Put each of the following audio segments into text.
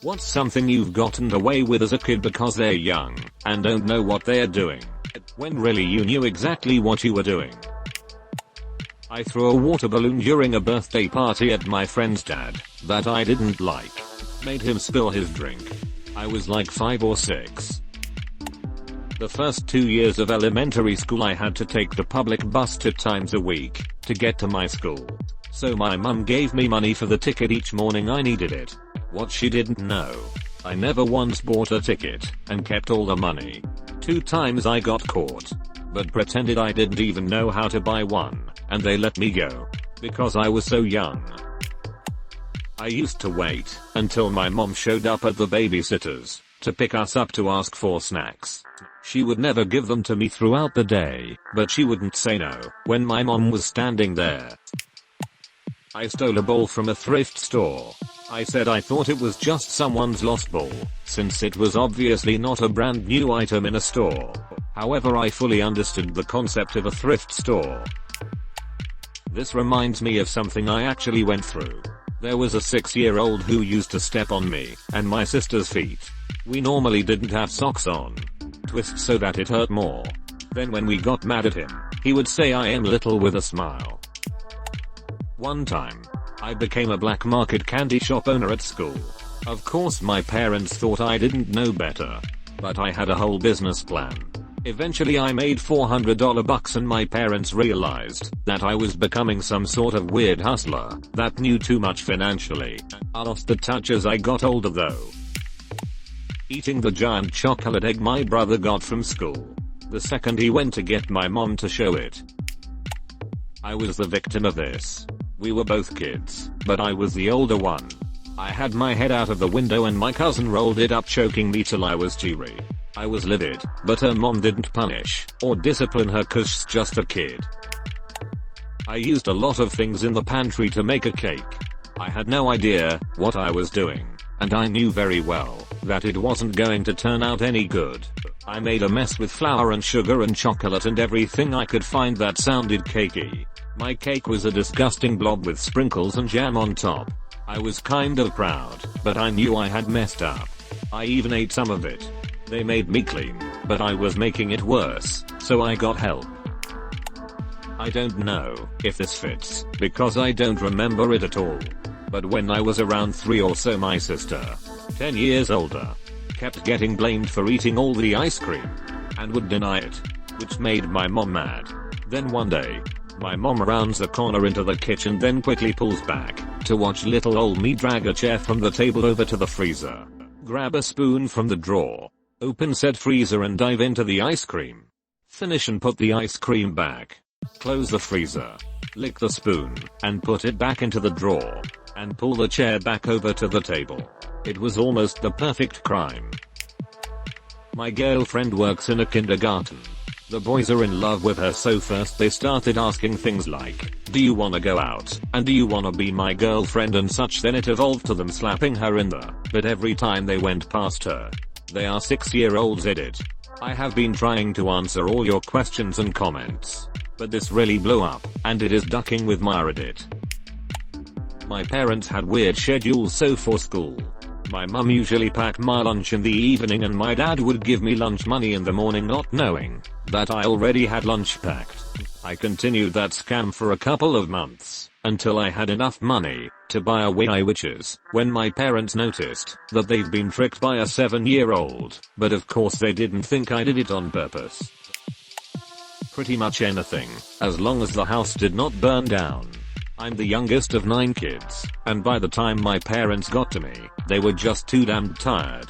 What's something you've gotten away with as a kid because they're young and don't know what they're doing, when really you knew exactly what you were doing? I threw a water balloon during a birthday party at my friend's dad that I didn't like. Made him spill his drink. I was like 5 or 6. The first 2 years of elementary school I had to take the public bus 2 times a week to get to my school. So my mum gave me money for the ticket each morning I needed it. What she didn't know, I never once bought a ticket and kept all the money. 2 times I got caught, but pretended I didn't even know how to buy one, and they let me go because I was so young. I used to wait until my mom showed up at the babysitter's to pick us up to ask for snacks. She would never give them to me throughout the day, but she wouldn't say no when my mom was standing there. I stole a ball from a thrift store. I said I thought it was just someone's lost ball, since it was obviously not a brand new item in a store. However, I fully understood the concept of a thrift store. This reminds me of something I actually went through. There was a 6-year-old who used to step on me and my sister's feet. We normally didn't have socks on. Twist so that it hurt more. Then when we got mad at him, he would say I am little with a smile. One time, I became a black market candy shop owner at school. Of course my parents thought I didn't know better, but I had a whole business plan. Eventually I made $400 bucks and my parents realized that I was becoming some sort of weird hustler that knew too much financially. I lost the touch as I got older though. Eating the giant chocolate egg my brother got from school. The second he went to get my mom to show it. I was the victim of this. We were both kids, but I was the older one. I had my head out of the window and my cousin rolled it up choking me till I was teary. I was livid, but her mom didn't punish or discipline her cause she's just a kid. I used a lot of things in the pantry to make a cake. I had no idea what I was doing, and I knew very well that it wasn't going to turn out any good. I made a mess with flour and sugar and chocolate and everything I could find that sounded cakey. My cake was a disgusting blob with sprinkles and jam on top. I was kind of proud, but I knew I had messed up. I even ate some of it. They made me clean, but I was making it worse, so I got help. I don't know if this fits, because I don't remember it at all. But when I was around 3 or so, my sister, 10 years older, kept getting blamed for eating all the ice cream, and would deny it, which made my mom mad. Then one day, my mom rounds the corner into the kitchen, then quickly pulls back to watch little old me drag a chair from the table over to the freezer, grab a spoon from the drawer, open said freezer and dive into the ice cream. Finish and put the ice cream back. Close the freezer. Lick the spoon and put it back into the drawer. And pull the chair back over to the table. It was almost the perfect crime. My girlfriend works in a kindergarten. The boys are in love with her, so first they started asking things like, "Do you wanna go out? And do you wanna be my girlfriend?" and such. Then it evolved to them slapping her in the but every time they went past her. They are 6-year-olds, edit. I have been trying to answer all your questions and comments, but this really blew up, and it is ducking with my Reddit. My parents had weird schedules, so for school, my mum usually packed my lunch in the evening and my dad would give me lunch money in the morning, not knowing that I already had lunch packed. I continued that scam for a couple of months, until I had enough money to buy a wig, which is when my parents noticed that they've been tricked by a 7-year-old, but of course they didn't think I did it on purpose. Pretty much anything, as long as the house did not burn down. I'm the youngest of 9 kids, and by the time my parents got to me, they were just too damn tired.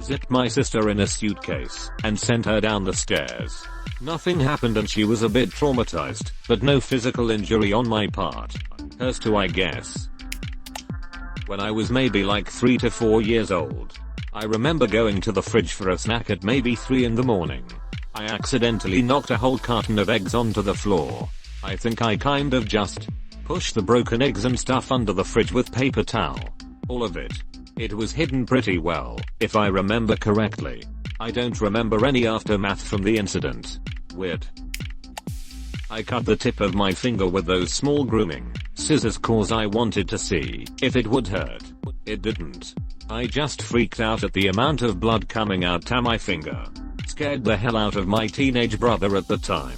Zipped my sister in a suitcase and sent her down the stairs. Nothing happened and she was a bit traumatized, but no physical injury on my part. Hers too, I guess. When I was maybe like 3 to 4 years old, I remember going to the fridge for a snack at maybe 3 in the morning. I accidentally knocked a whole carton of eggs onto the floor. I think I kind of just pushed the broken eggs and stuff under the fridge with paper towel. All of it. It was hidden pretty well, if I remember correctly. I don't remember any aftermath from the incident. Weird. I cut the tip of my finger with those small grooming scissors cause I wanted to see if it would hurt. It didn't. I just freaked out at the amount of blood coming out to my finger. Scared the hell out of my teenage brother at the time.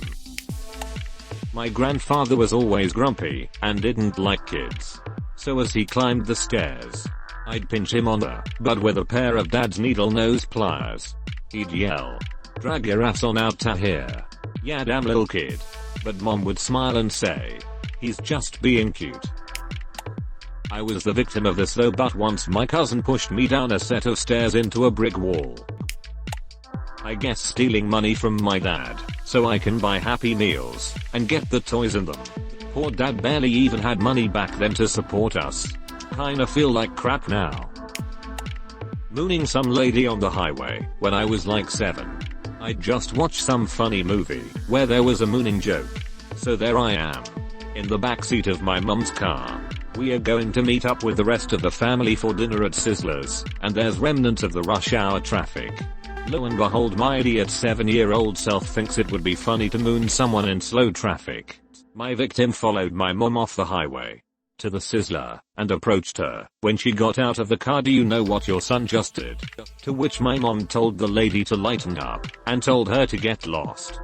My grandfather was always grumpy and didn't like kids. So as he climbed the stairs, I'd pinch him on the butt with a pair of dad's needle nose pliers. He'd yell, "Drag your ass on out to here. Yeah, damn little kid." But mom would smile and say, "He's just being cute." I was the victim of this though, but once my cousin pushed me down a set of stairs into a brick wall. I guess stealing money from my dad, so I can buy Happy Meals and get the toys in them. Poor dad barely even had money back then to support us. Kinda feel like crap now. Mooning some lady on the highway when I was like 7. I'd just watched some funny movie where there was a mooning joke. So there I am, in the backseat of my mum's car. We are going to meet up with the rest of the family for dinner at Sizzlers, and there's remnants of the rush hour traffic. Lo and behold, my idiot 7-year-old self thinks it would be funny to moon someone in slow traffic. My victim followed my mom off the highway to the Sizzler and approached her. When she got out of the car, "Do you know what your son just did?" To which my mom told the lady to lighten up and told her to get lost.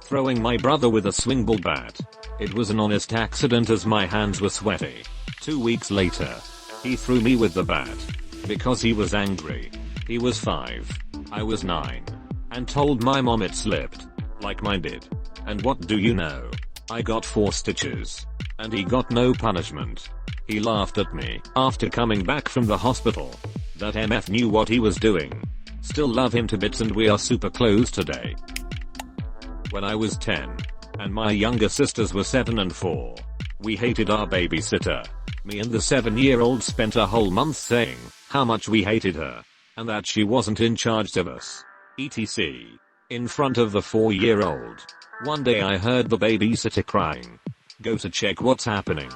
Throwing my brother with a swing ball bat. It was an honest accident as my hands were sweaty. 2 weeks later, he threw me with the bat because he was angry. He was 5. I was 9. And told my mom it slipped, like mine did. And what do you know? I got 4 stitches. And he got no punishment. He laughed at me after coming back from the hospital. That MF knew what he was doing. Still love him to bits and we are super close today. When I was 10, and my younger sisters were 7 and 4, we hated our babysitter. Me and the 7-year-old spent a whole month saying how much we hated her, and that she wasn't in charge of us. etc. In front of the 4-year-old. One day I heard the babysitter crying. Go to check what's happening.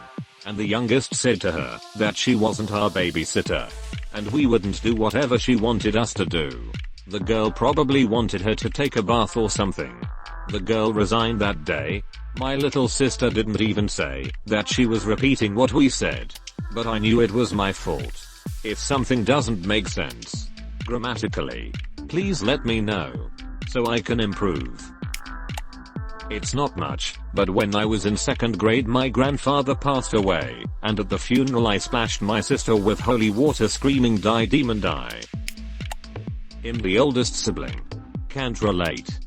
And the youngest said to her that she wasn't our babysitter. And we wouldn't do whatever she wanted us to do. The girl probably wanted her to take a bath or something. The girl resigned that day. My little sister didn't even say that she was repeating what we said. But I knew it was my fault. If something doesn't make sense grammatically, please let me know so I can improve. It's not much, but when I was in 2nd grade my grandfather passed away, and at the funeral I splashed my sister with holy water screaming, "Die demon die." I'm the oldest sibling. Can't relate.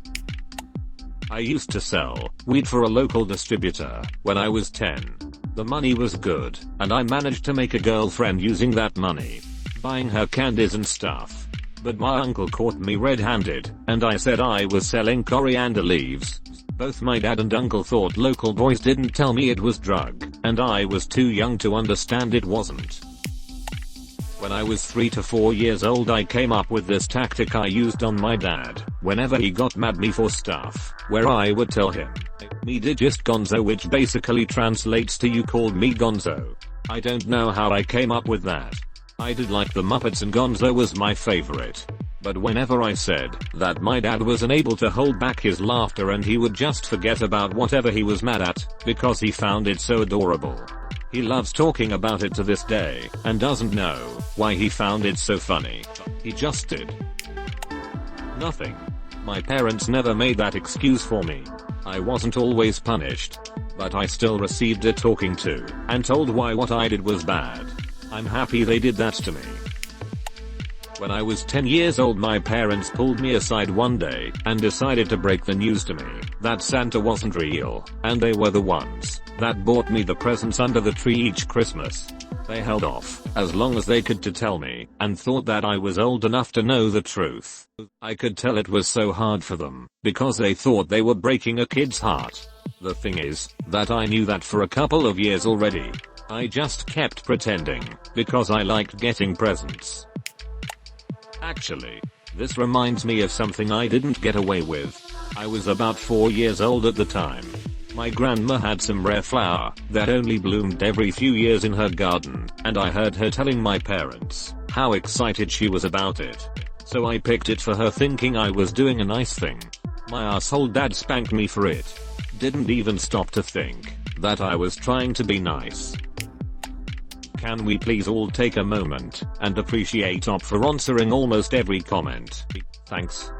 I used to sell weed for a local distributor when I was 10. The money was good, and I managed to make a girlfriend using that money, buying her candies and stuff. But my uncle caught me red-handed, and I said I was selling coriander leaves. Both my dad and uncle thought local boys didn't tell me it was drug, and I was too young to understand it wasn't. When I was 3 to 4 years old I came up with this tactic I used on my dad whenever he got mad at me for stuff, where I would tell him, "Me did just gonzo," which basically translates to "you called me gonzo." I don't know how I came up with that. I did like the Muppets and gonzo was my favorite. But whenever I said that, my dad was unable to hold back his laughter and he would just forget about whatever he was mad at because he found it so adorable. He loves talking about it to this day and doesn't know why he found it so funny. He just did. Nothing. My parents never made that excuse for me. I wasn't always punished, but I still received a talking to and told why what I did was bad. I'm happy they did that to me. When I was 10 years old my parents pulled me aside one day and decided to break the news to me that Santa wasn't real, and they were the ones that bought me the presents under the tree each Christmas. They held off as long as they could to tell me, and thought that I was old enough to know the truth. I could tell it was so hard for them, because they thought they were breaking a kid's heart. The thing is, that I knew that for a couple of years already. I just kept pretending, because I liked getting presents. Actually, this reminds me of something I didn't get away with. I was about 4 years old at the time. My grandma had some rare flower that only bloomed every few years in her garden, and I heard her telling my parents how excited she was about it. So I picked it for her thinking I was doing a nice thing. My asshole dad spanked me for it. Didn't even stop to think that I was trying to be nice. Can we please all take a moment and appreciate Op for answering almost every comment? Thanks.